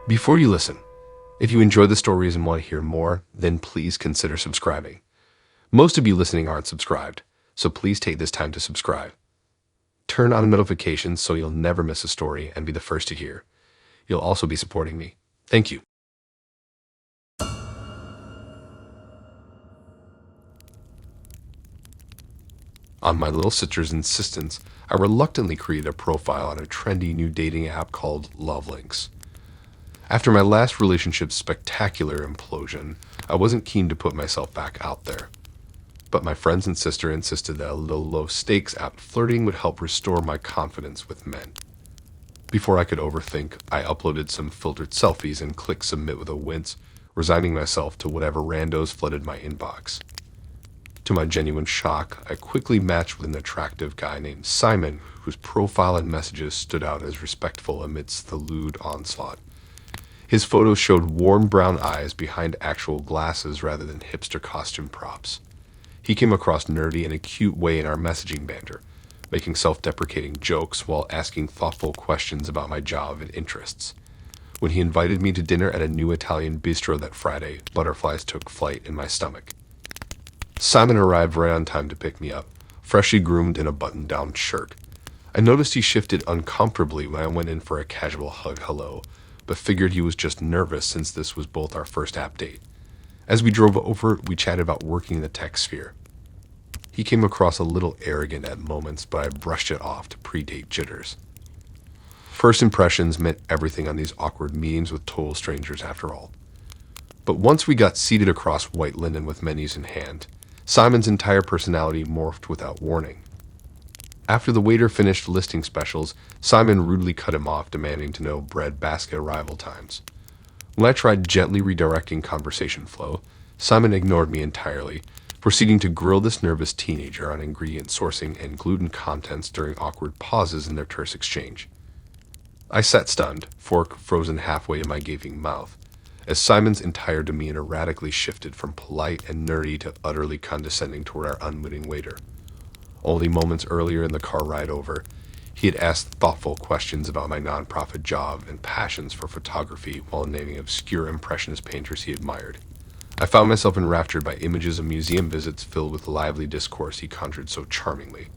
Before you listen, if you enjoy the stories and want to hear more, then please consider subscribing. Most of you listening aren't subscribed, so please take this time to subscribe. Turn on notifications so you'll never miss a story and be the first to hear. You'll also be supporting me. Thank you. On my little sister's insistence, I reluctantly created a profile on a trendy new dating app called Love Links. After my last relationship's spectacular implosion, I wasn't keen to put myself back out there. But my friends and sister insisted that a little low-stakes app flirting would help restore my confidence with men. Before I could overthink, I uploaded some filtered selfies and clicked submit with a wince, resigning myself to whatever randos flooded my inbox. To my genuine shock, I quickly matched with an attractive guy named Simon, whose profile and messages stood out as respectful amidst the lewd onslaught. His photos showed warm brown eyes behind actual glasses rather than hipster costume props. He came across nerdy in a cute way in our messaging banter, making self-deprecating jokes while asking thoughtful questions about my job and interests. When he invited me to dinner at a new Italian bistro that Friday, butterflies took flight in my stomach. Simon arrived right on time to pick me up, freshly groomed in a button-down shirt. I noticed he shifted uncomfortably when I went in for a casual hug hello, but figured he was just nervous since this was both our first app date. As we drove over, we chatted about working in the tech sphere. He came across a little arrogant at moments, but I brushed it off to predate jitters. First impressions meant everything on these awkward meetings with total strangers after all. But once we got seated across white linen with menus in hand, Simon's entire personality morphed without warning. After the waiter finished listing specials, Simon rudely cut him off, demanding to know bread basket arrival times. When I tried gently redirecting conversation flow, Simon ignored me entirely, proceeding to grill this nervous teenager on ingredient sourcing and gluten contents during awkward pauses in their terse exchange. I sat stunned, fork frozen halfway in my gaping mouth, as Simon's entire demeanor radically shifted from polite and nerdy to utterly condescending toward our unwitting waiter. Only moments earlier in the car ride over, he had asked thoughtful questions about my nonprofit job and passions for photography while naming obscure impressionist painters he admired. I found myself enraptured by images of museum visits filled with lively discourse he conjured so charmingly,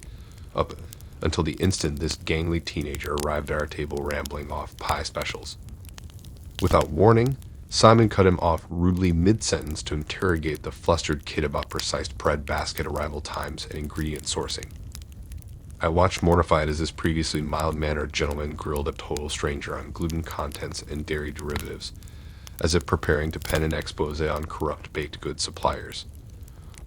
up until the instant this gangly teenager arrived at our table rambling off pie specials. Without warning, Simon cut him off rudely mid-sentence to interrogate the flustered kid about precise bread basket arrival times and ingredient sourcing. I watched mortified as this previously mild-mannered gentleman grilled a total stranger on gluten contents and dairy derivatives, as if preparing to pen an expose on corrupt baked goods suppliers.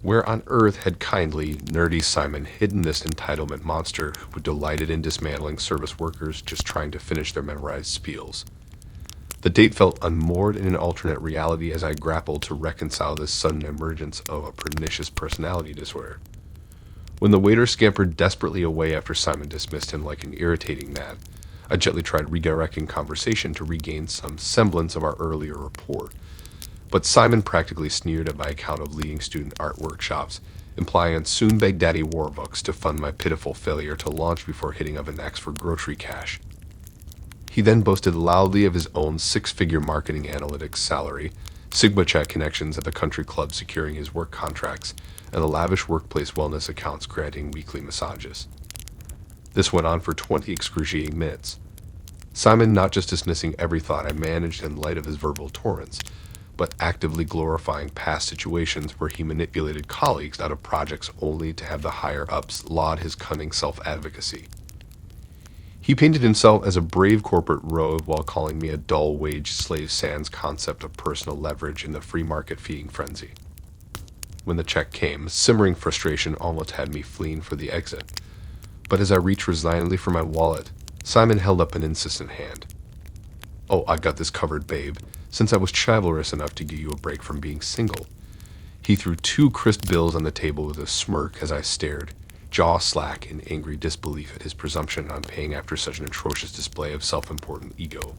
Where on earth had kindly, nerdy Simon hidden this entitlement monster who delighted in dismantling service workers just trying to finish their memorized spiels? The date felt unmoored in an alternate reality as I grappled to reconcile this sudden emergence of a pernicious personality disorder. When the waiter scampered desperately away after Simon dismissed him like an irritating gnat, I gently tried redirecting conversation to regain some semblance of our earlier rapport. But Simon practically sneered at my account of leading student art workshops, implying I'd soon beg Daddy Warbucks to fund my pitiful failure to launch before hitting up an ex for grocery cash. He then boasted loudly of his own six-figure marketing analytics salary, Sigma check connections at the country club securing his work contracts, and the lavish workplace wellness accounts granting weekly massages. This went on for 20 excruciating minutes. Simon not just dismissing every thought I managed in light of his verbal torrents, but actively glorifying past situations where he manipulated colleagues out of projects only to have the higher-ups laud his cunning self-advocacy. He painted himself as a brave corporate rogue while calling me a dull-wage slave sans concept of personal leverage in the free market feeding frenzy. When the check came, simmering frustration almost had me fleeing for the exit. But as I reached resignedly for my wallet, Simon held up an insistent hand. "Oh, I've got this covered, babe, since I was chivalrous enough to give you a break from being single." He threw 2 crisp bills on the table with a smirk as I stared, jaw slack in angry disbelief at his presumption on paying after such an atrocious display of self-important ego.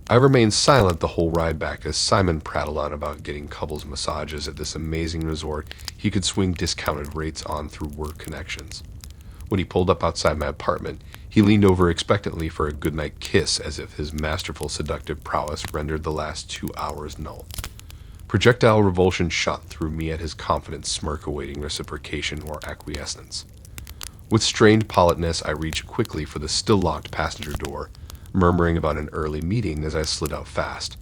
I remained silent the whole ride back as Simon prattled on about getting couples massages at this amazing resort he could swing discounted rates on through work connections. When he pulled up outside my apartment, he leaned over expectantly for a goodnight kiss as if his masterful seductive prowess rendered the last 2 hours null. Projectile revulsion shot through me at his confident smirk awaiting reciprocation or acquiescence. With strained politeness, I reached quickly for the still-locked passenger door, murmuring about an early meeting as I slid out fast.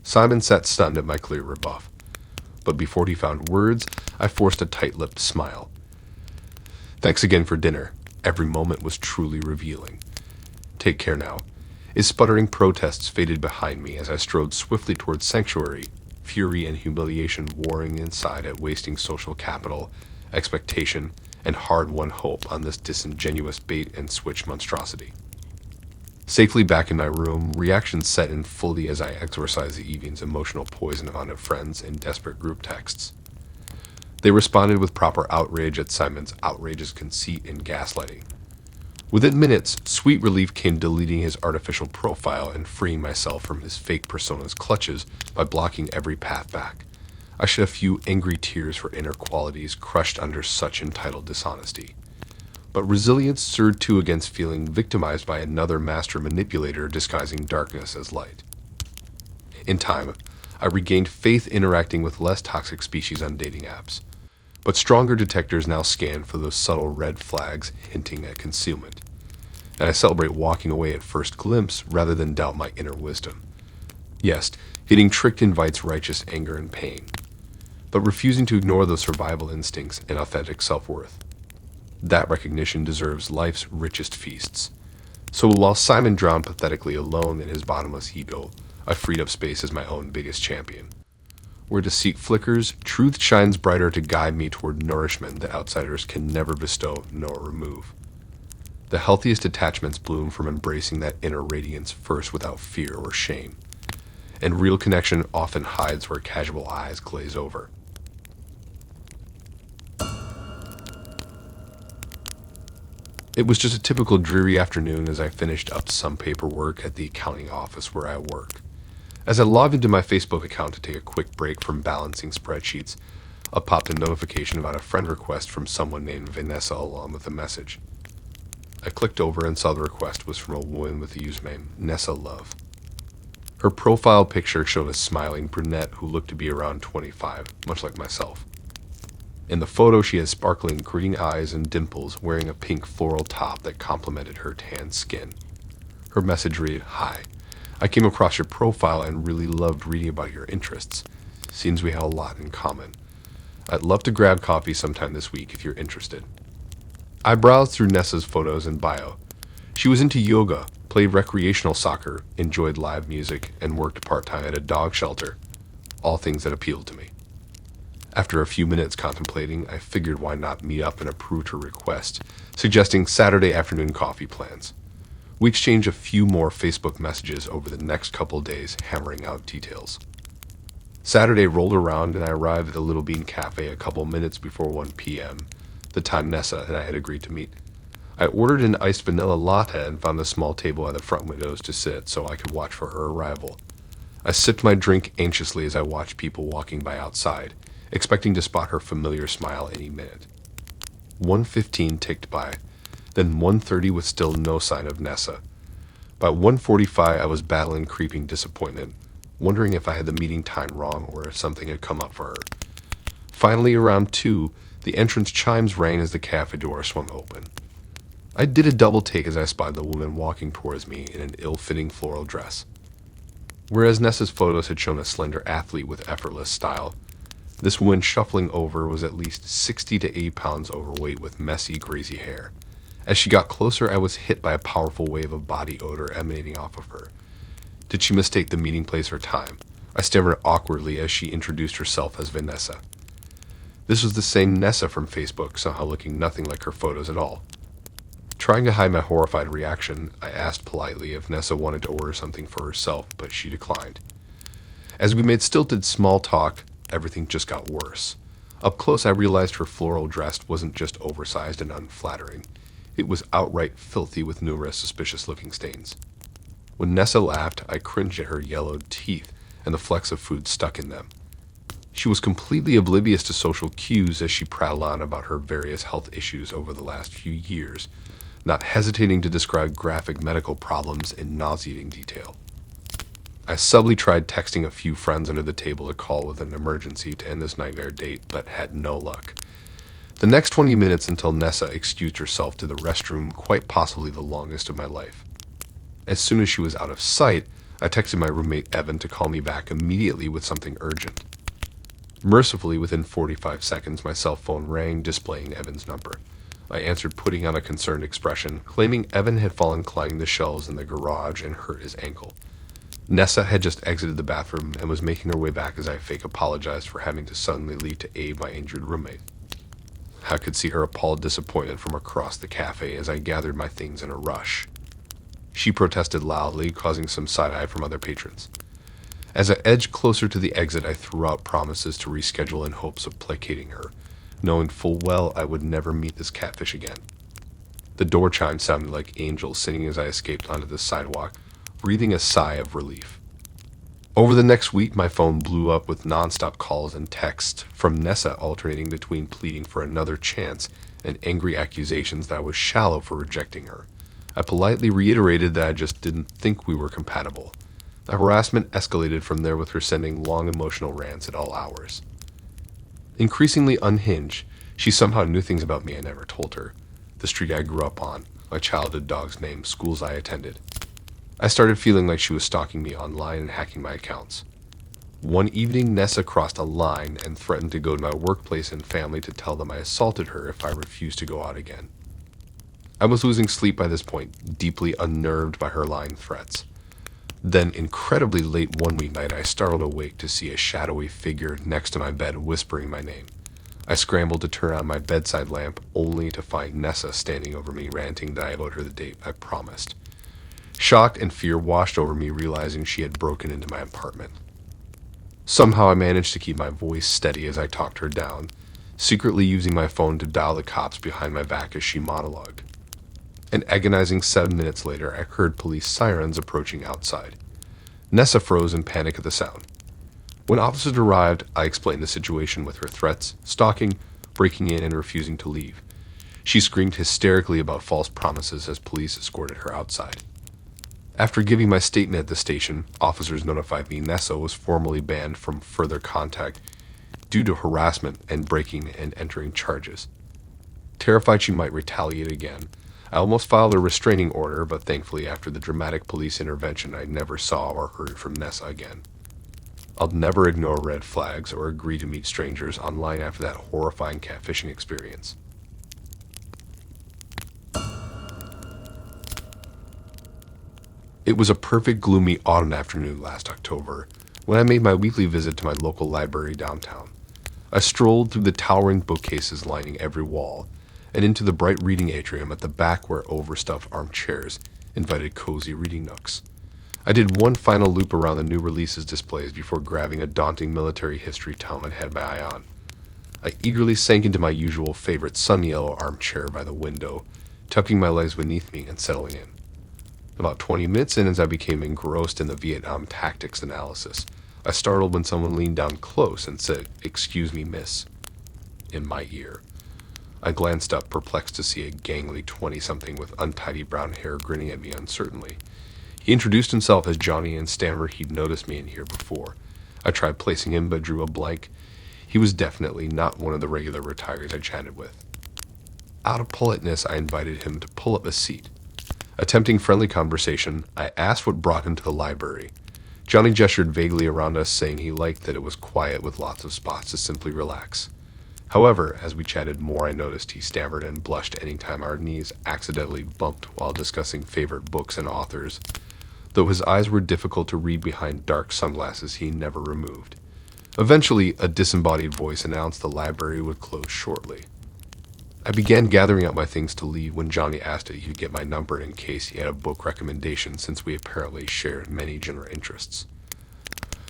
Simon sat stunned at my clear rebuff. But before he found words, I forced a tight-lipped smile. Thanks again for dinner. Every moment was truly revealing. Take care now. His sputtering protests faded behind me as I strode swiftly towards sanctuary, fury and humiliation warring inside at wasting social capital, expectation, and hard-won hope on this disingenuous bait-and-switch monstrosity. Safely back in my room, reactions set in fully as I exorcised the evening's emotional poison onto friends in desperate group texts. They responded with proper outrage at Simon's outrageous conceit and gaslighting. Within minutes, sweet relief came deleting his artificial profile and freeing myself from his fake persona's clutches by blocking every path back. I shed a few angry tears for inner qualities crushed under such entitled dishonesty. But resilience surged too against feeling victimized by another master manipulator disguising darkness as light. In time, I regained faith interacting with less toxic species on dating apps. But stronger detectors now scan for those subtle red flags hinting at concealment. And I celebrate walking away at first glimpse rather than doubt my inner wisdom. Yes, getting tricked invites righteous anger and pain, but refusing to ignore those survival instincts and authentic self-worth. That recognition deserves life's richest feasts. So while Simon drowned pathetically alone in his bottomless ego, I freed up space as my own biggest champion. Where deceit flickers, truth shines brighter to guide me toward nourishment that outsiders can never bestow nor remove. The healthiest attachments bloom from embracing that inner radiance first without fear or shame. And real connection often hides where casual eyes glaze over. It was just a typical dreary afternoon as I finished up some paperwork at the accounting office where I work. As I logged into my Facebook account to take a quick break from balancing spreadsheets, up popped a notification about a friend request from someone named Vanessa along with a message. I clicked over and saw the request was from a woman with the username Nessa Love. Her profile picture showed a smiling brunette who looked to be around 25, much like myself. In the photo, she had sparkling green eyes and dimples, wearing a pink floral top that complemented her tan skin. Her message read, "Hi. I came across your profile and really loved reading about your interests. Seems we have a lot in common. I'd love to grab coffee sometime this week if you're interested." I browsed through Nessa's photos and bio. She was into yoga, played recreational soccer, enjoyed live music, and worked part-time at a dog shelter. All things that appealed to me. After a few minutes contemplating, I figured why not meet up and approve her request, suggesting Saturday afternoon coffee plans. We exchanged a few more Facebook messages over the next couple days, hammering out details. Saturday rolled around and I arrived at the Little Bean Cafe a couple minutes before 1 p.m., the time Nessa and I had agreed to meet. I ordered an iced vanilla latte and found a small table at the front windows to sit so I could watch for her arrival. I sipped my drink anxiously as I watched people walking by outside, expecting to spot her familiar smile any minute. 1:15 ticked by. Then 1:30 with still no sign of Nessa. By 1:45 I was battling creeping disappointment, wondering if I had the meeting time wrong or if something had come up for her. Finally, around 2, the entrance chimes rang as the cafe door swung open. I did a double take as I spied the woman walking towards me in an ill-fitting floral dress. Whereas Nessa's photos had shown a slender athlete with effortless style, this woman shuffling over was at least 60 to 80 pounds overweight with messy, greasy hair. As she got closer, I was hit by a powerful wave of body odor emanating off of her. Did she mistake the meeting place or time? I stammered awkwardly as she introduced herself as Vanessa. This was the same Nessa from Facebook, somehow looking nothing like her photos at all. Trying to hide my horrified reaction, I asked politely if Nessa wanted to order something for herself, but she declined. As we made stilted small talk, everything just got worse. Up close, I realized her floral dress wasn't just oversized and unflattering. It was outright filthy with numerous suspicious-looking stains. When Nessa laughed, I cringed at her yellowed teeth and the flecks of food stuck in them. She was completely oblivious to social cues as she prattled on about her various health issues over the last few years, not hesitating to describe graphic medical problems in nauseating detail. I subtly tried texting a few friends under the table to call with an emergency to end this nightmare date, but had no luck. The next 20 minutes until Nessa excused herself to the restroom, quite possibly the longest of my life. As soon as she was out of sight, I texted my roommate Evan to call me back immediately with something urgent. Mercifully, within 45 seconds, my cell phone rang, displaying Evan's number. I answered, putting on a concerned expression, claiming Evan had fallen climbing the shelves in the garage and hurt his ankle. Nessa had just exited the bathroom and was making her way back as I fake apologized for having to suddenly leave to aid my injured roommate. I could see her appalled disappointment from across the cafe as I gathered my things in a rush. She protested loudly, causing some side-eye from other patrons. As I edged closer to the exit, I threw out promises to reschedule in hopes of placating her, knowing full well I would never meet this catfish again. The door chime sounded like angels singing as I escaped onto the sidewalk, breathing a sigh of relief. Over the next week, my phone blew up with nonstop calls and texts from Nessa, alternating between pleading for another chance and angry accusations that I was shallow for rejecting her. I politely reiterated that I just didn't think we were compatible. The harassment escalated from there, with her sending long emotional rants at all hours. Increasingly unhinged, she somehow knew things about me I never told her. The street I grew up on, my childhood dog's name, schools I attended. I started feeling like she was stalking me online and hacking my accounts. One evening, Nessa crossed a line and threatened to go to my workplace and family to tell them I assaulted her if I refused to go out again. I was losing sleep by this point, deeply unnerved by her lying threats. Then, incredibly late one weeknight, I startled awake to see a shadowy figure next to my bed whispering my name. I scrambled to turn on my bedside lamp, only to find Nessa standing over me, ranting that I owed her the date I promised. Shock and fear washed over me, realizing she had broken into my apartment. Somehow I managed to keep my voice steady as I talked her down, secretly using my phone to dial the cops behind my back as she monologued. An agonizing 7 minutes later, I heard police sirens approaching outside. Nessa froze in panic at the sound. When officers arrived, I explained the situation with her threats, stalking, breaking in, and refusing to leave. She screamed hysterically about false promises as police escorted her outside. After giving my statement at the station, officers notified me Nessa was formally banned from further contact due to harassment and breaking and entering charges. Terrified she might retaliate again, I almost filed a restraining order, but thankfully after the dramatic police intervention, I never saw or heard from Nessa again. I'll never ignore red flags or agree to meet strangers online after that horrifying catfishing experience. It was a perfect gloomy autumn afternoon last October when I made my weekly visit to my local library downtown. I strolled through the towering bookcases lining every wall, and into the bright reading atrium at the back where overstuffed armchairs invited cozy reading nooks. I did one final loop around the new releases displays before grabbing a daunting military history tome I had my eye on. I eagerly sank into my usual favorite sun yellow armchair by the window, tucking my legs beneath me and settling in. About 20 minutes in, as I became engrossed in the Vietnam tactics analysis, I startled when someone leaned down close and said, "Excuse me, miss," in my ear. I glanced up, perplexed to see a gangly 20-something with untidy brown hair grinning at me uncertainly. He introduced himself as Johnny and stammered he'd noticed me in here before. I tried placing him, but drew a blank. He was definitely not one of the regular retirees I chatted with. Out of politeness, I invited him to pull up a seat. Attempting friendly conversation, I asked what brought him to the library. Johnny gestured vaguely around us, saying he liked that it was quiet with lots of spots to simply relax. However, as we chatted more, I noticed he stammered and blushed any time our knees accidentally bumped while discussing favorite books and authors, though his eyes were difficult to read behind dark sunglasses he never removed. Eventually, a disembodied voice announced the library would close shortly. I began gathering up my things to leave when Johnny asked if he could get my number in case he had a book recommendation, since we apparently shared many general interests.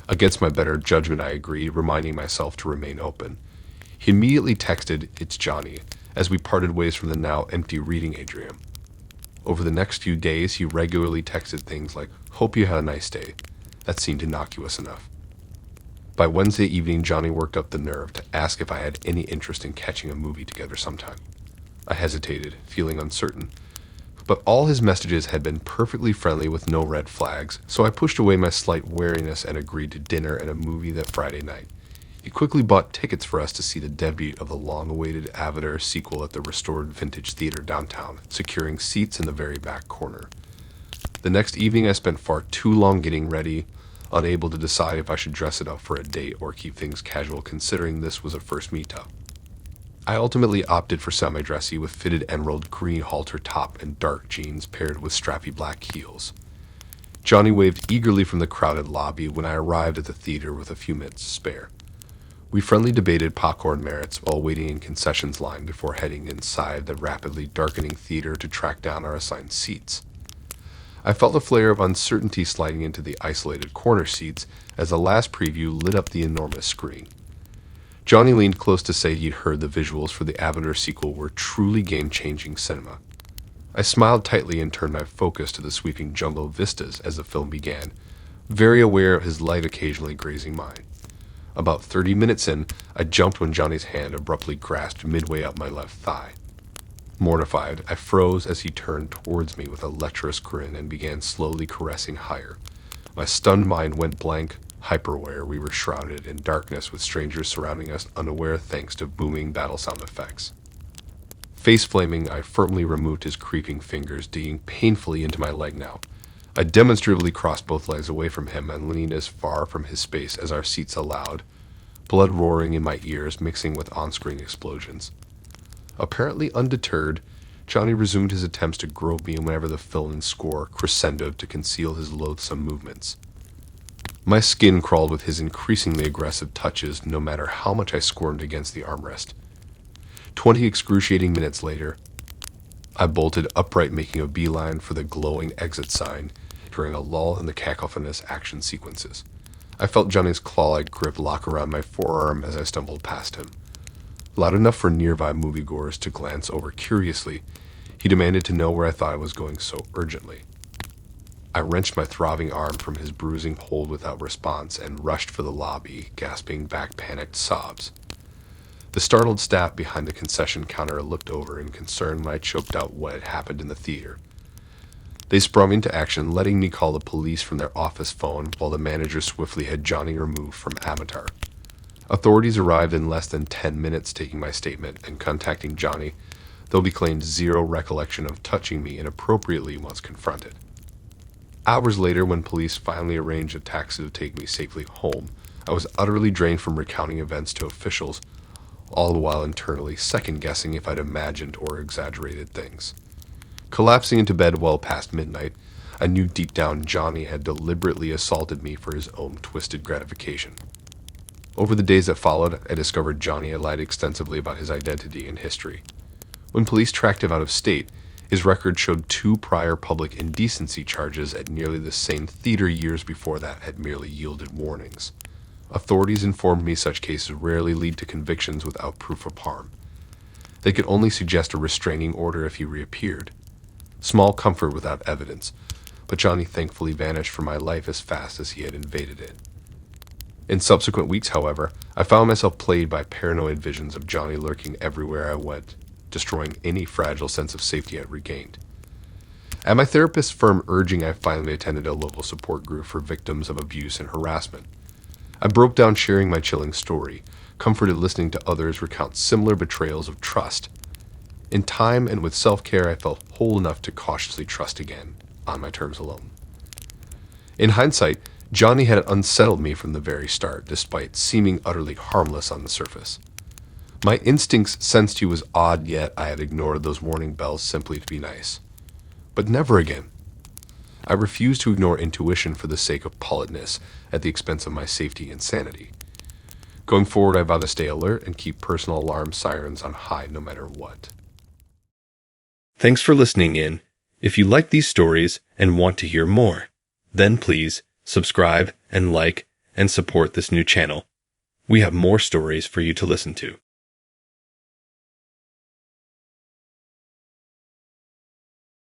Against my better judgment, I agreed, reminding myself to remain open. He immediately texted, "It's Johnny," as we parted ways from the now empty reading atrium. Over the next few days, he regularly texted things like, "Hope you had a nice day." That seemed innocuous enough. By Wednesday evening, Johnny worked up the nerve to ask if I had any interest in catching a movie together sometime. I hesitated, feeling uncertain. But all his messages had been perfectly friendly with no red flags, so I pushed away my slight wariness and agreed to dinner and a movie that Friday night. He quickly bought tickets for us to see the debut of the long-awaited Avatar sequel at the restored Vintage Theater downtown, securing seats in the very back corner. The next evening I spent far too long getting ready, unable to decide if I should dress it up for a date or keep things casual considering this was a first meetup. I ultimately opted for semi-dressy with fitted emerald green halter top and dark jeans paired with strappy black heels. Johnny waved eagerly from the crowded lobby when I arrived at the theater with a few minutes to spare. We friendly debated popcorn merits while waiting in concessions line before heading inside the rapidly darkening theater to track down our assigned seats. I felt a flare of uncertainty sliding into the isolated corner seats as the last preview lit up the enormous screen. Johnny leaned close to say he'd heard the visuals for the Avatar sequel were truly game-changing cinema. I smiled tightly and turned my focus to the sweeping jungle of vistas as the film began, very aware of his light occasionally grazing mine. About 30 minutes in, I jumped when Johnny's hand abruptly grasped midway up my left thigh. Mortified, I froze as he turned towards me with a lecherous grin and began slowly caressing higher. My stunned mind went blank, hyper-aware we were shrouded in darkness with strangers surrounding us unaware thanks to booming battle sound effects. Face-flaming, I firmly removed his creeping fingers, digging painfully into my leg now. I demonstratively crossed both legs away from him and leaned as far from his space as our seats allowed, blood roaring in my ears mixing with on-screen explosions. Apparently undeterred, Johnny resumed his attempts to grope me whenever the film score crescendoed to conceal his loathsome movements. My skin crawled with his increasingly aggressive touches no matter how much I squirmed against the armrest. 20 excruciating minutes later, I bolted upright making a beeline for the glowing exit sign during a lull in the cacophonous action sequences. I felt Johnny's claw-like grip lock around my forearm as I stumbled past him. Loud enough for nearby moviegoers to glance over curiously, he demanded to know where I thought I was going so urgently. I wrenched my throbbing arm from his bruising hold without response and rushed for the lobby, gasping back panicked sobs. The startled staff behind the concession counter looked over in concern when I choked out what had happened in the theater. They sprung into action, letting me call the police from their office phone while the manager swiftly had Johnny removed from Avatar. Authorities arrived in less than 10 minutes taking my statement and contacting Johnny, though he claimed zero recollection of touching me inappropriately once confronted. Hours later, when police finally arranged a taxi to take me safely home, I was utterly drained from recounting events to officials, all the while internally second-guessing if I'd imagined or exaggerated things. Collapsing into bed well past midnight, I knew deep down Johnny had deliberately assaulted me for his own twisted gratification. Over the days that followed, I discovered Johnny had lied extensively about his identity and history. When police tracked him out of state, his record showed 2 prior public indecency charges at nearly the same theater years before that had merely yielded warnings. Authorities informed me such cases rarely lead to convictions without proof of harm. They could only suggest a restraining order if he reappeared. Small comfort without evidence, but Johnny thankfully vanished from my life as fast as he had invaded it. In subsequent weeks, however, I found myself plagued by paranoid visions of Johnny lurking everywhere I went, destroying any fragile sense of safety I'd regained. At my therapist's firm urging, I finally attended a local support group for victims of abuse and harassment. I broke down sharing my chilling story, comforted listening to others recount similar betrayals of trust. In time and with self-care, I felt whole enough to cautiously trust again, on my terms alone. In hindsight, Johnny had unsettled me from the very start, despite seeming utterly harmless on the surface. My instincts sensed he was odd, yet I had ignored those warning bells simply to be nice. But never again. I refused to ignore intuition for the sake of politeness at the expense of my safety and sanity. Going forward, I vow to stay alert and keep personal alarm sirens on high no matter what. Thanks for listening in. If you like these stories and want to hear more, then please subscribe and like and support this new channel. We have more stories for you to listen to.